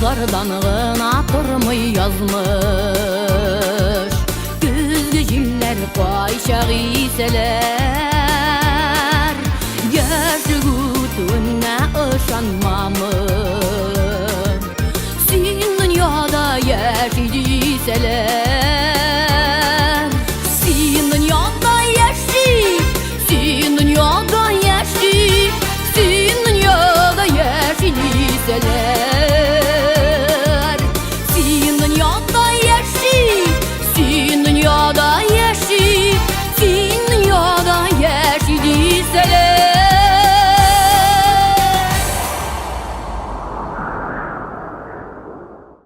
Yazlardan gına durmay yazmış. Güzgü jimler qayşaq iseler. Gerçek ütüne ışanmamın. Sin dünyada yaşayıcıseler.